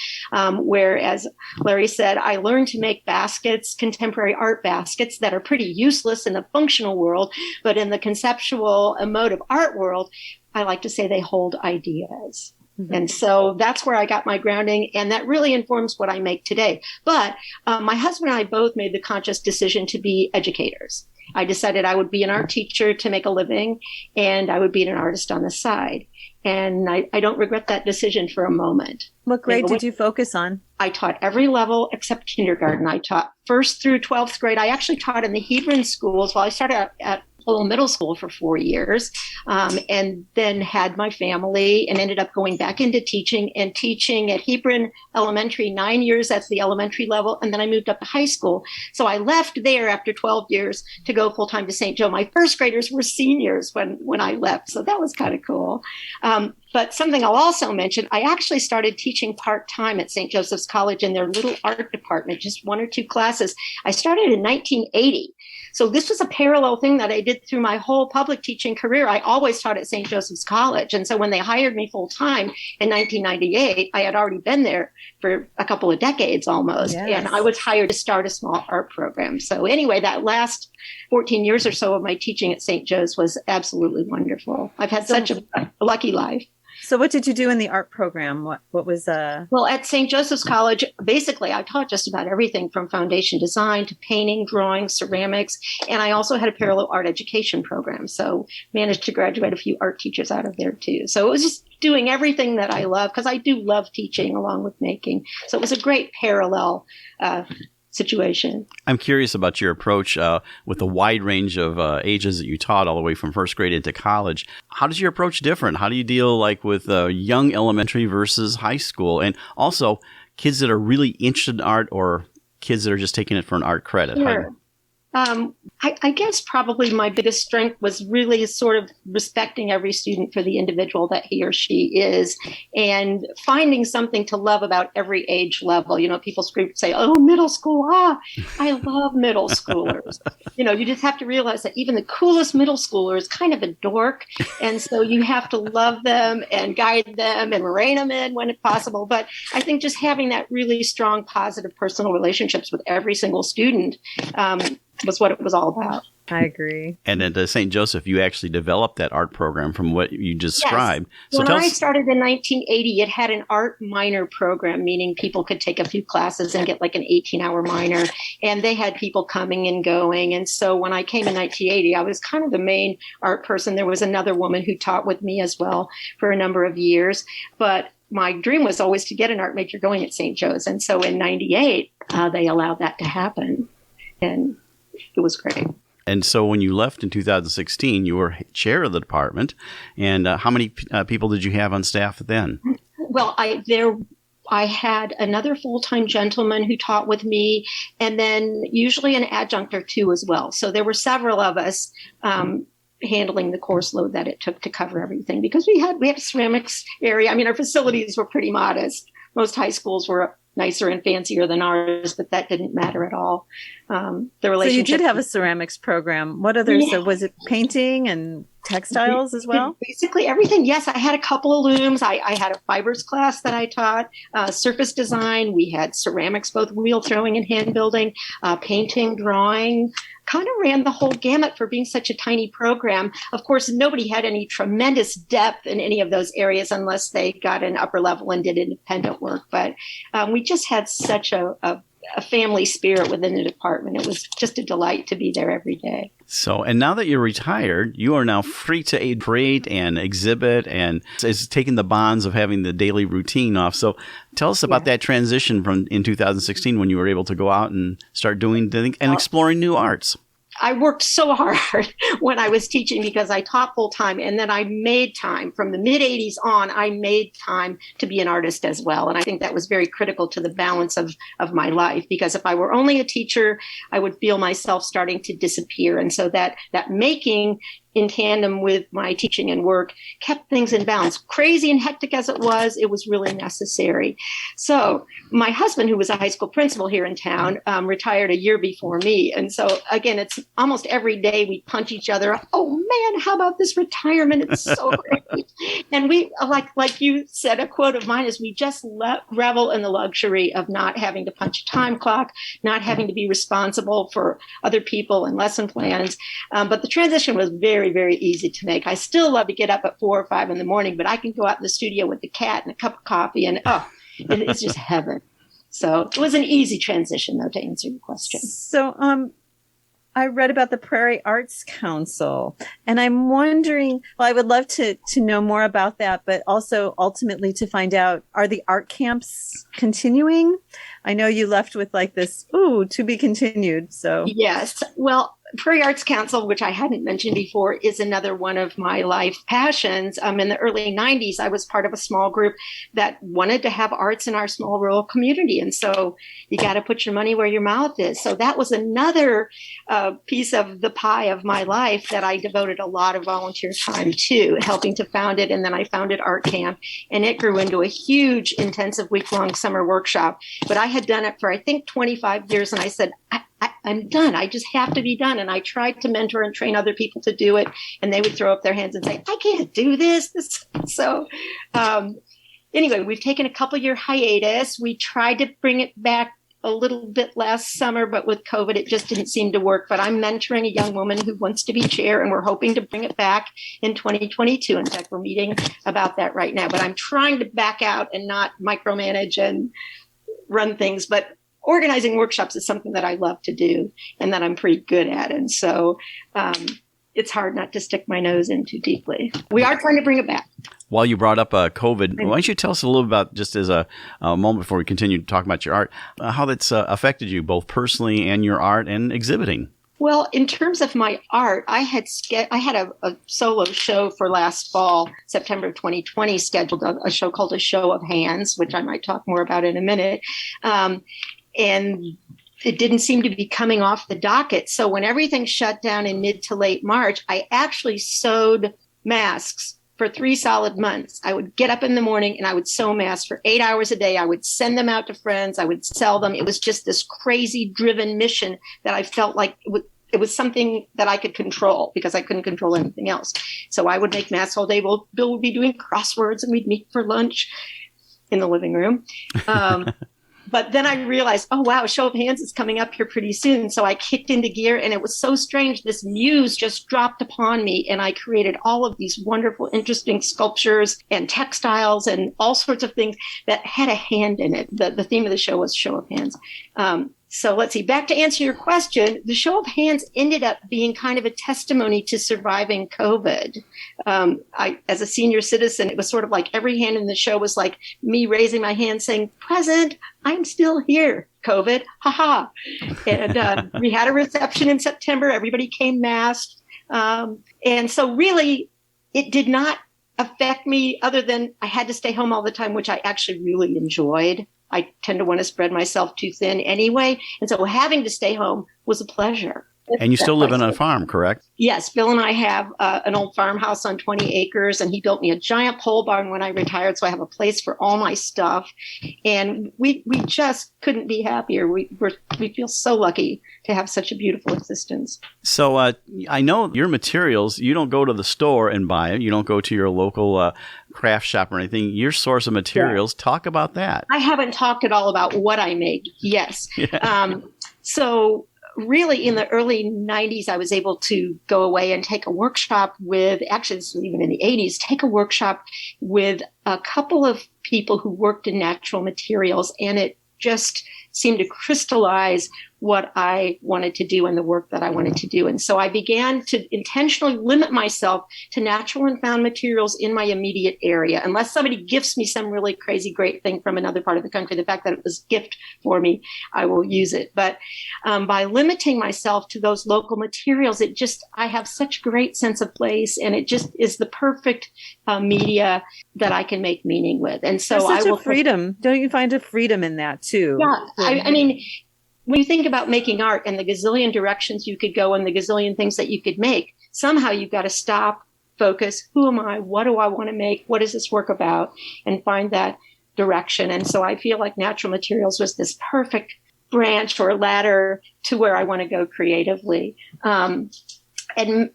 where, as Larry said, I learned to make baskets, contemporary art baskets that are pretty useless in the functional world, but in the conceptual, emotive art world, I like to say they hold ideas. And so that's where I got my grounding, and that really informs what I make today. But my husband and I both made the conscious decision to be educators. I decided I would be an art teacher to make a living, and I would be an artist on the side. And I don't regret that decision for a moment. What grade did you focus on? I taught every level except kindergarten. I taught 1st through 12th grade. I actually taught in the Hebron schools. Well, I started at Lowell Middle School for 4 years, and then had my family and ended up going back into teaching at Hebron Elementary 9 years at the elementary level, and then I moved up to high school. So I left there after 12 years to go full-time to St. Joe. My first graders were seniors when I left, so that was kind of cool. But something I'll also mention, I actually started teaching part-time at St. Joseph's College in their little art department, just 1 or 2 classes. I started in 1980. So this was a parallel thing that I did through my whole public teaching career. I always taught at St. Joseph's College. And so when they hired me full time in 1998, I had already been there for a couple of decades almost. Yes. And I was hired to start a small art program. So anyway, that last 14 years or so of my teaching at St. Joe's was absolutely wonderful. I've had such a lucky life. So what did you do in the art program? What was Well, at St. Joseph's College, basically I taught just about everything from foundation design to painting, drawing, ceramics, and I also had a parallel art education program. So managed to graduate a few art teachers out of there too. So it was just doing everything that I love, because I do love teaching along with making. So it was a great parallel situation. I'm curious about your approach with the wide range of ages that you taught all the way from 1st grade into college. How does your approach different? How do you deal with young elementary versus high school? And also kids that are really interested in art or kids that are just taking it for an art credit? Sure. I guess probably my biggest strength was really sort of respecting every student for the individual that he or she is, and finding something to love about every age level. You know, people say, oh, middle school, I love middle schoolers. You know, you just have to realize that even the coolest middle schooler is kind of a dork. And so you have to love them and guide them and rein them in when possible. But I think just having that really strong, positive personal relationships with every single student was what it was all about. I agree. And at St. Joseph, you actually developed that art program from what you described. Yes. So when I started in 1980, it had an art minor program, meaning people could take a few classes and get like an 18-hour minor. And they had people coming and going. And so when I came in 1980, I was kind of the main art person. There was another woman who taught with me as well for a number of years. But my dream was always to get an art major going at St. Joe's. And so in 98, they allowed that to happen. And it was great. And so when you left in 2016, you were chair of the department. And how many people did you have on staff then? Well, I had another full-time gentleman who taught with me, and then usually an adjunct or two as well. So there were several of us handling the course load that it took to cover everything, because we had a ceramics area. I mean, our facilities were pretty modest. Most high schools were nicer and fancier than ours, but that didn't matter at all. The relationship. So you did have a ceramics program. What others? Yeah. So was it painting and textiles as well? Basically everything. Yes, I had a couple of looms. I had a fibers class that I taught, surface design. We had ceramics, both wheel throwing and hand building, painting, drawing. Kind of ran the whole gamut for being such a tiny program. Of course, nobody had any tremendous depth in any of those areas unless they got an upper level and did independent work. But we just had such a family spirit within the department. It was just a delight to be there every day. So, and now that you're retired, you are now free to create and exhibit, and it's taking the bonds of having the daily routine off. So tell us about that transition from in 2016 when you were able to go out and start doing and exploring new arts. I worked so hard when I was teaching because I taught full time, and then I made time from the mid 80s on. I made time to be an artist as well. And I think that was very critical to the balance of my life, because if I were only a teacher, I would feel myself starting to disappear. And so that making in tandem with my teaching and work kept things in balance. Crazy and hectic as it was really necessary. So my husband, who was a high school principal here in town, retired a year before me. And so again, it's almost every day we punch each other. Oh man, how about this retirement? It's so great. And we, like you said, a quote of mine is, we just revel in the luxury of not having to punch a time clock, not having to be responsible for other people and lesson plans. But the transition was very, very easy to make. I still love to get up at 4 or 5 in the morning, but I can go out in the studio with the cat and a cup of coffee, and it's just heaven. So it was an easy transition, though, to answer your question. So I read about the Prairie Arts Council, and I'm wondering, well, I would love to know more about that, but also ultimately to find out, are the art camps continuing? I know you left with like this, to be continued. So yes. Well, Prairie Arts Council, which I hadn't mentioned before, is another one of my life passions. In the early 90s, I was part of a small group that wanted to have arts in our small rural community. And so you got to put your money where your mouth is. So that was another piece of the pie of my life that I devoted a lot of volunteer time to, helping to found it. And then I founded Art Camp, and it grew into a huge, intensive week-long summer workshop. But I had done it for, I think, 25 years. And I said, I'm done. I just have to be done. And I tried to mentor and train other people to do it. And they would throw up their hands and say, I can't do this. So anyway, we've taken a couple-year hiatus. We tried to bring it back a little bit last summer, but with COVID, it just didn't seem to work. But I'm mentoring a young woman who wants to be chair, and we're hoping to bring it back in 2022. In fact, we're meeting about that right now. But I'm trying to back out and not micromanage and run things. But organizing workshops is something that I love to do and that I'm pretty good at. And so it's hard not to stick my nose in too deeply. We are trying to bring it back. While you brought up COVID, why don't you tell us a little about, just as a moment before we continue to talk about your art, how that's affected you both personally and your art and exhibiting? Well, in terms of my art, I had a solo show for last fall, September of 2020, scheduled a show called A Show of Hands, which I might talk more about in a minute. And it didn't seem to be coming off the docket. So when everything shut down in mid to late March, I actually sewed masks for 3 solid months. I would get up in the morning and I would sew masks for 8 hours a day. I would send them out to friends. I would sell them. It was just this crazy driven mission that I felt like it was something that I could control because I couldn't control anything else. So I would make masks all day. Well, Bill would be doing crosswords and we'd meet for lunch in the living room. But then I realized, oh, wow, Show of Hands is coming up here pretty soon. So I kicked into gear, and it was so strange. This muse just dropped upon me, and I created all of these wonderful, interesting sculptures and textiles and all sorts of things that had a hand in it. The theme of the show was Show of Hands. So let's see, back to answer your question, the Show of Hands ended up being kind of a testimony to surviving COVID. As a senior citizen, it was sort of like every hand in the show was like me raising my hand saying, present, I'm still here, COVID, haha. And we had a reception in September. Everybody came masked. And so really, it did not affect me other than I had to stay home all the time, which I actually really enjoyed. I tend to want to spread myself too thin anyway. And so having to stay home was a pleasure. And you still live on a farm, correct? Yes. Bill and I have an old farmhouse on 20 acres, and he built me a giant pole barn when I retired. So I have a place for all my stuff. And we just couldn't be happier. We feel so lucky to have such a beautiful existence. So I know your materials, you don't go to the store and buy them. You don't go to your local craft shop or anything. Your source of materials, talk about that. I haven't talked at all about what I make. Yes. Yeah. So really in the early 90s, I was able to go away and take a workshop with, actually this was even in the 80s, take a workshop with a couple of people who worked in natural materials. And it just seemed to crystallize what I wanted to do and the work that I wanted to do. And so I began to intentionally limit myself to natural and found materials in my immediate area. Unless somebody gifts me some really crazy great thing from another part of the country, the fact that it was a gift for me, I will use it. But by limiting myself to those local materials, I have such great sense of place, and it just is the perfect media that I can make meaning with. And so There's such a freedom. Don't you find a freedom in that too? Yeah. I mean, when you think about making art and the gazillion directions you could go and the gazillion things that you could make, somehow you've got to stop, focus. Who am I? What do I want to make? What is this work about? And find that direction. And so I feel like natural materials was this perfect branch or ladder to where I want to go creatively. And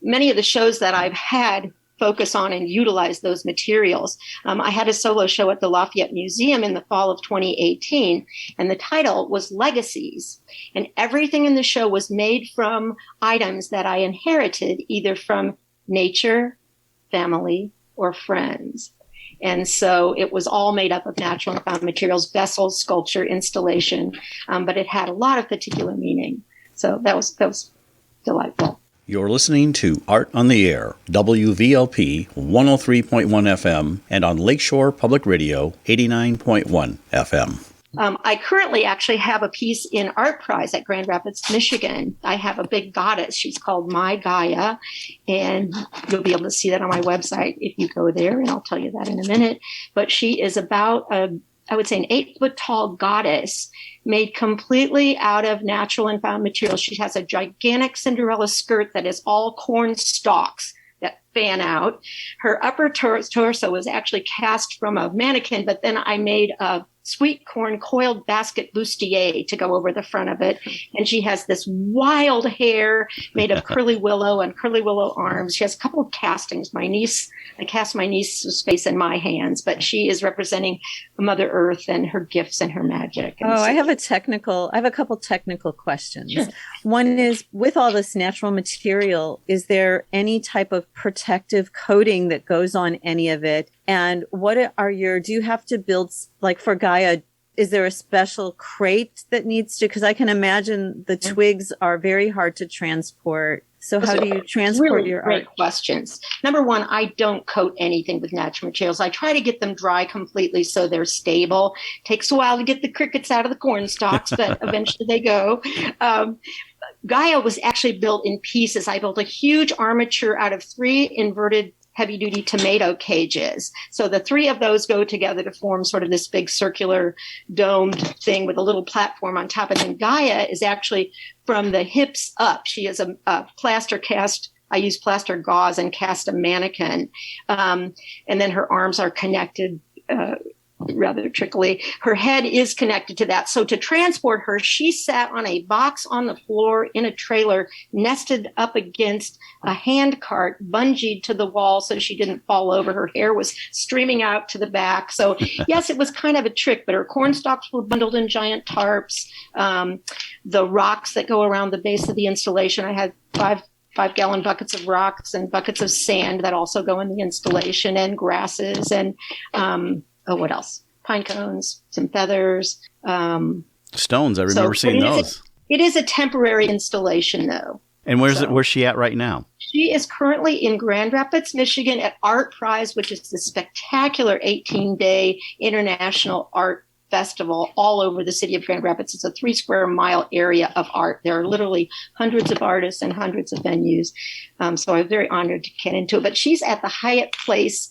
many of the shows that I've had focus on and utilize those materials. I had a solo show at the Lafayette Museum in the fall of 2018, and the title was Legacies. And everything in the show was made from items that I inherited either from nature, family, or friends. And so it was all made up of natural and found materials, vessels, sculpture, installation, but it had a lot of particular meaning. So that was delightful. You're listening to Art on the Air, WVLP 103.1 FM, and on Lakeshore Public Radio 89.1 FM. I currently actually have a piece in Art Prize at Grand Rapids, Michigan. I have a big goddess. She's called My Gaia, and you'll be able to see that on my website if you go there, and I'll tell you that in a minute. But she is about I would say an 8-foot-tall goddess made completely out of natural and found materials. She has a gigantic Cinderella skirt that is all corn stalks that fan out. Her upper torso was actually cast from a mannequin, but then I made a sweet corn coiled basket bustier to go over the front of it. And she has this wild hair made of curly willow and curly willow arms. She has a couple of castings. I cast my niece's face in my hands, but she is representing Mother Earth and her gifts and her magic. And I have a couple technical questions. Sure. One is, with all this natural material, is there any type of protective coating that goes on any of it? And do you have to build, like for Gaia, is there a special crate that needs to, because I can imagine the twigs are very hard to transport. So how do you transport really your great art? Questions. Number one, I don't coat anything with natural materials. I try to get them dry completely so they're stable. Takes a while to get the crickets out of the corn stalks, but eventually they go. Gaia was actually built in pieces. I built a huge armature out of 3 inverted heavy-duty tomato cages. So the 3 of those go together to form sort of this big circular domed thing with a little platform on top. And then Gaia is actually from the hips up. She is a plaster cast. I use plaster gauze and cast a mannequin. And then her arms are connected rather trickily. Her head is connected to that. So to transport her, she sat on a box on the floor in a trailer, nested up against a hand cart, bungeed to the wall so she didn't fall over. Her hair was streaming out to the back. So yes, it was kind of a trick, but her corn stalks were bundled in giant tarps. The rocks that go around the base of the installation, I had 5-gallon buckets of rocks and buckets of sand that also go in the installation, and grasses and, what else? Pine cones, some feathers. Stones. I remember seeing those. It is a temporary installation, though. And where's she at right now? She is currently in Grand Rapids, Michigan at Art Prize, which is the spectacular 18-day international art festival all over the city of Grand Rapids. It's a 3-square-mile area of art. There are literally hundreds of artists and hundreds of venues. So I'm very honored to get into it. But she's at the Hyatt Place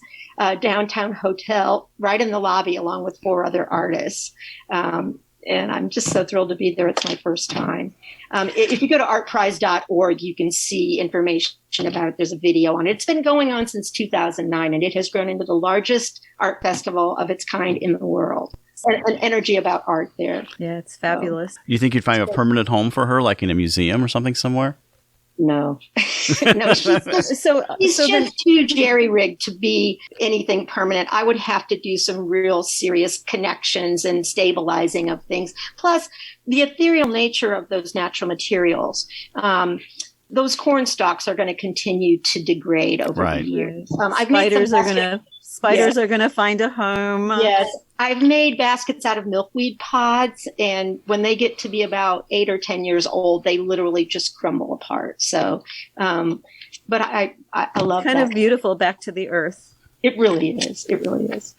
downtown hotel right in the lobby along with 4 other artists. And I'm just so thrilled to be there. It's my first time. If you go to artprize.org, you can see information about it. There's a video on it. It's been going on since 2009, and it has grown into the largest art festival of its kind in the world. An energy about art there. Yeah, it's fabulous. You think you'd find a permanent home for her, like in a museum or something somewhere? No, no, she's just too jerry-rigged to be anything permanent. I would have to do some real serious connections and stabilizing of things. Plus, the ethereal nature of those natural materials. Those corn stalks are going to continue to degrade over the years. Spiders are going to find a home. Yes. I've made baskets out of milkweed pods, and when they get to be about 8 or 10 years old, they literally just crumble apart. So, but I love kind that. of beautiful, back to the earth. It really is. It really is.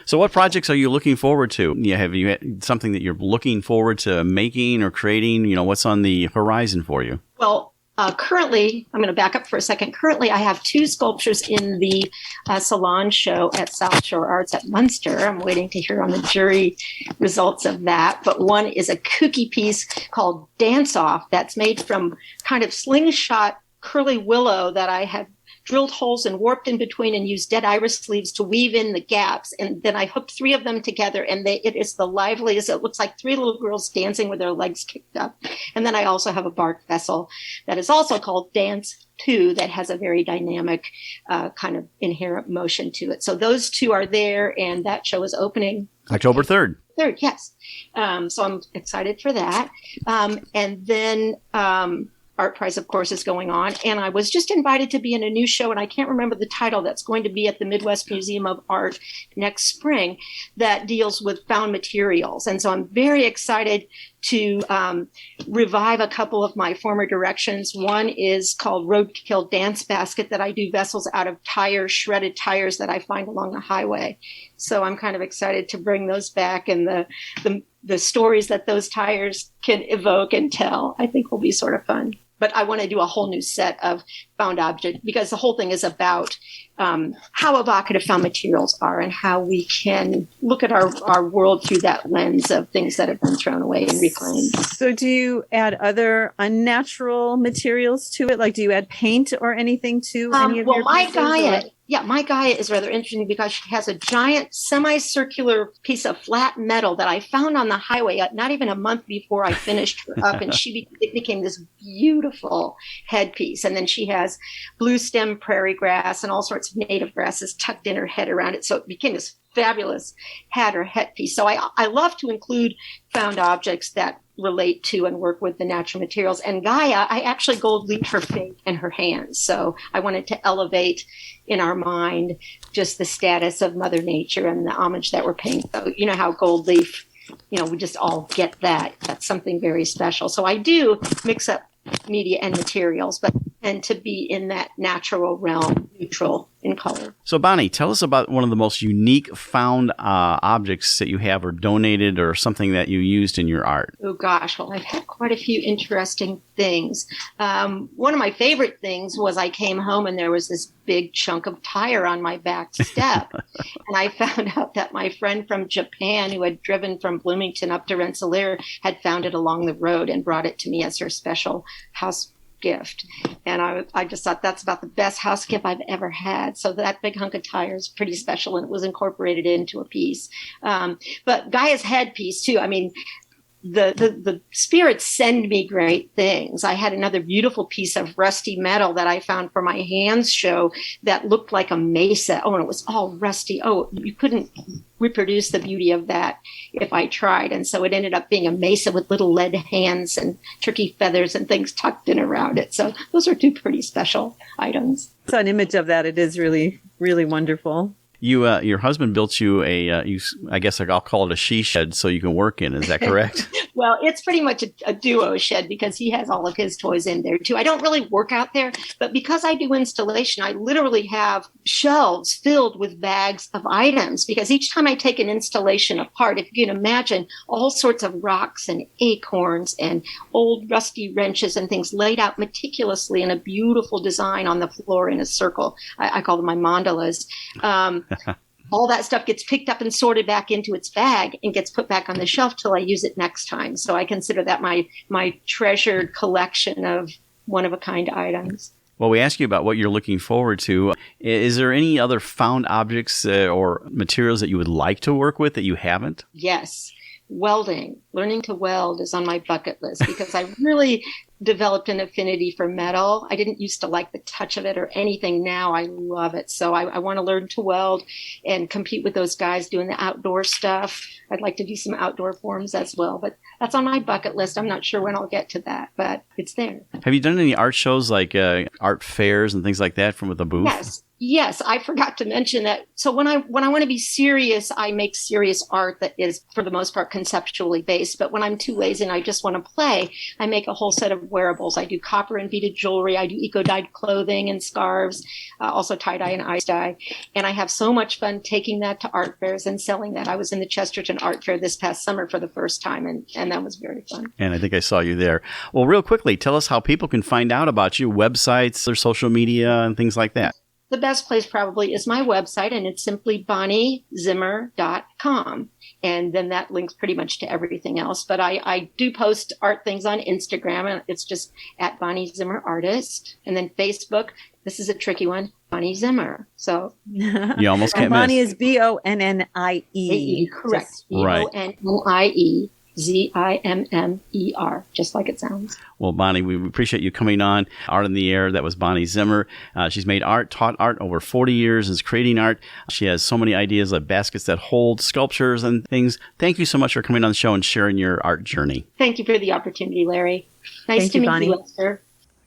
So what projects are you looking forward to? Have you had something that you're looking forward to making or creating? What's on the horizon for you? Well, currently, I'm going to back up for a second. Currently, I have 2 sculptures in the salon show at South Shore Arts at Munster. I'm waiting to hear on the jury results of that. But one is a cookie piece called Dance Off that's made from kind of slingshot curly willow that I have drilled holes and warped in between and used dead iris leaves to weave in the gaps. And then I hooked 3 of them together, and it is the liveliest. It looks like 3 little girls dancing with their legs kicked up. And then I also have a bark vessel that is also called Dance 2 that has a very dynamic kind of inherent motion to it. So those 2 are there, and that show is opening October 3rd. 3rd, yes. So I'm excited for that. And then Art Prize, of course, is going on. And I was just invited to be in a new show, and I can't remember the title, that's going to be at the Midwest Museum of Art next spring, that deals with found materials. And so I'm very excited to revive a couple of my former directions. One is called Roadkill Dance Basket, that I do vessels out of tires, shredded tires that I find along the highway. So I'm kind of excited to bring those back, and the stories that those tires can evoke and tell, I think will be sort of fun. But I want to do a whole new set of found object, because the whole thing is about how evocative found materials are and how we can look at our world through that lens of things that have been thrown away and reclaimed. So do you add other unnatural materials to it? Like, do you add paint or anything to any of your pieces? My Gaia is rather interesting because she has a giant semicircular piece of flat metal that I found on the highway not even a month before I finished her up, and it became this beautiful headpiece. And then she has blue stem prairie grass and all sorts of native grasses tucked in her head around it. So it became this fabulous hat or headpiece. So I love to include found objects that relate to and work with the natural materials. And Gaia, I actually gold leaf her feet and her hands. So I wanted to elevate in our mind just the status of Mother Nature and the homage that we're paying. So you know how gold leaf, we just all get that. That's something very special. So I do mix up media and materials, but and to be in that natural realm, neutral in color. So Bonnie, tell us about one of the most unique found objects that you have, or donated, or something that you used in your art. Oh gosh, well, I've had quite a few interesting things. One of my favorite things was I came home and there was this big chunk of tire on my back step. And I found out that my friend from Japan, who had driven from Bloomington up to Rensselaer, had found it along the road and brought it to me as her special house gift. And I just thought that's about the best house gift I've ever had. So that big hunk of tire is pretty special, and it was incorporated into a piece. But Gaia's headpiece too. I mean, the spirits send me great things. I had another beautiful piece of rusty metal that I found for my hands show that looked like a mesa. Oh, and it was all rusty. Oh, you couldn't reproduce the beauty of that if I tried. And so it ended up being a mesa with little lead hands and turkey feathers and things tucked in around it. So those are 2 pretty special items. I saw an image of that. It is really, really wonderful. Your husband built you I guess I'll call it a she shed so you can work in. Is that correct? Well, it's pretty much a duo shed because he has all of his toys in there too. I don't really work out there, but because I do installation, I literally have shelves filled with bags of items, because each time I take an installation apart, if you can imagine, all sorts of rocks and acorns and old rusty wrenches and things laid out meticulously in a beautiful design on the floor in a circle. I call them my mandalas. All that stuff gets picked up and sorted back into its bag and gets put back on the shelf till I use it next time. So I consider that my treasured collection of one-of-a-kind items. Well, we asked you about what you're looking forward to. Is there any other found objects or materials that you would like to work with that you haven't? Yes. Welding. Learning to weld is on my bucket list because I really developed an affinity for metal. I didn't used to like the touch of it or anything. Now I love it. So I want to learn to weld and compete with those guys doing the outdoor stuff. I'd like to do some outdoor forms as well, but that's on my bucket list. I'm not sure when I'll get to that, but it's there. Have you done any art shows like art fairs and things like that with a booth? Yes. Yes, I forgot to mention that. So when I want to be serious, I make serious art that is, for the most part, conceptually based. But when I'm too lazy and I just want to play, I make a whole set of wearables. I do copper and beaded jewelry. I do eco-dyed clothing and scarves, also tie-dye and ice dye. And I have so much fun taking that to art fairs and selling that. I was in the Chesterton Art Fair this past summer for the first time, and that was very fun. And I think I saw you there. Well, real quickly, tell us how people can find out about you, websites, or social media, and things like that. The best place probably is my website, and it's simply bonniezimmer.com. And then that links pretty much to everything else. But I do post art things on Instagram, and it's just at Bonnie Zimmer Artist. And then Facebook, this is a tricky one, Bonnie Zimmer. So you almost can't Bonnie miss. is Bonnie. Correct. Right. Bonnie Zimmer, just like it sounds. Well, Bonnie, we appreciate you coming on. Art in the Air, that was Bonnie Zimmer. She's made art, taught art over 40 years, is creating art. She has so many ideas like baskets that hold sculptures and things. Thank you so much for coming on the show and sharing your art journey. Thank you for the opportunity, Larry. Nice Thank to you, meet Bonnie. you, Esther.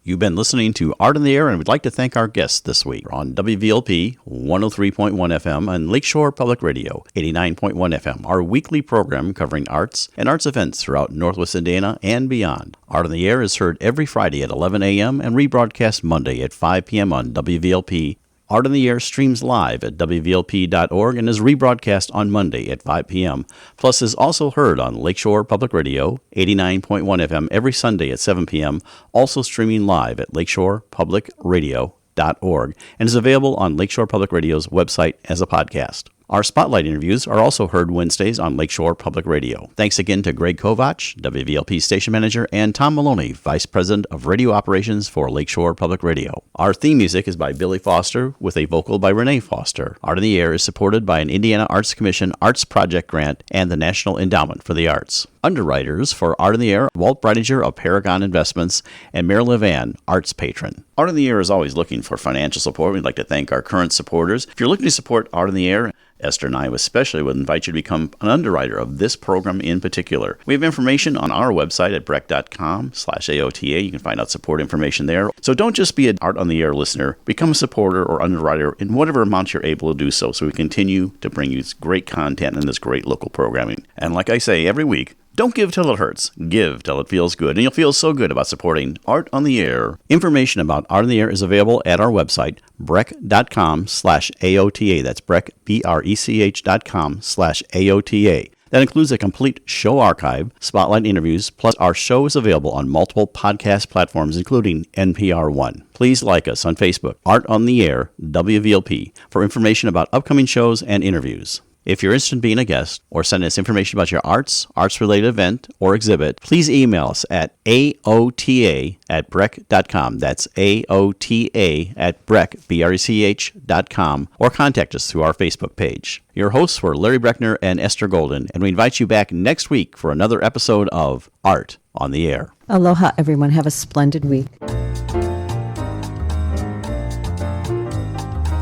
You've been listening to Art in the Air, and we'd like to thank our guests this week on WVLP 103.1 FM and Lakeshore Public Radio 89.1 FM, our weekly program covering arts and arts events throughout Northwest Indiana and beyond. Art in the Air is heard every Friday at 11 a.m. and rebroadcast Monday at 5 p.m. on WVLP. Art in the Air streams live at WVLP.org and is rebroadcast on Monday at 5 p.m. Plus is also heard on Lakeshore Public Radio, 89.1 FM every Sunday at 7 p.m., also streaming live at lakeshorepublicradio.org and is available on Lakeshore Public Radio's website as a podcast. Our spotlight interviews are also heard Wednesdays on Lakeshore Public Radio. Thanks again to Greg Kovach, WVLP station manager, and Tom Maloney, vice president of radio operations for Lakeshore Public Radio. Our theme music is by Billy Foster with a vocal by Renee Foster. Art in the Air is supported by an Indiana Arts Commission Arts Project grant and the National Endowment for the Arts. Underwriters for Art in the Air, Walt Breidinger of Paragon Investments, and Marilyn Van, Arts Patron. Art in the Air is always looking for financial support. We'd like to thank our current supporters. If you're looking to support Art in the Air, Esther and I especially would invite you to become an underwriter of this program in particular. We have information on our website at breck.com/AOTA. You can find out support information there. So don't just be an Art on the Air listener. Become a supporter or underwriter in whatever amount you're able to do so we continue to bring you this great content and this great local programming. And like I say every week, don't give till it hurts. Give till it feels good. And you'll feel so good about supporting Art on the Air. Information about Art on the Air is available at our website, breck.com/AOTA. That's Breck, BRECH.com/AOTA. That includes a complete show archive, spotlight interviews, plus our show is available on multiple podcast platforms, including NPR One. Please like us on Facebook, Art on the Air, WVLP, for information about upcoming shows and interviews. If you're interested in being a guest or sending us information about your arts-related event or exhibit, please email us at aota@breck.com. That's aota@breck, BRECH.com, or contact us through our Facebook page. Your hosts were Larry Breckner and Esther Golden, and we invite you back next week for another episode of Art on the Air. Aloha, everyone. Have a splendid week.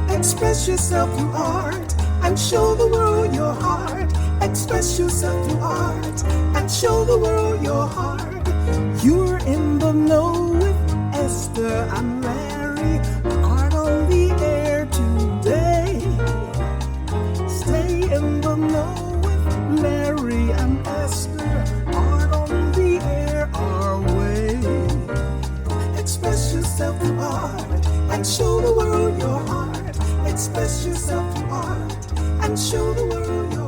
Express yourself through art and show the world your heart. Express yourself through art and show the world your heart. You're in the know with Esther and Larry. Art on the Air today. Stay in the know with Larry and Esther. Art on the Air our way. Express yourself through art and show the world your heart. Express yourself through art and show the world your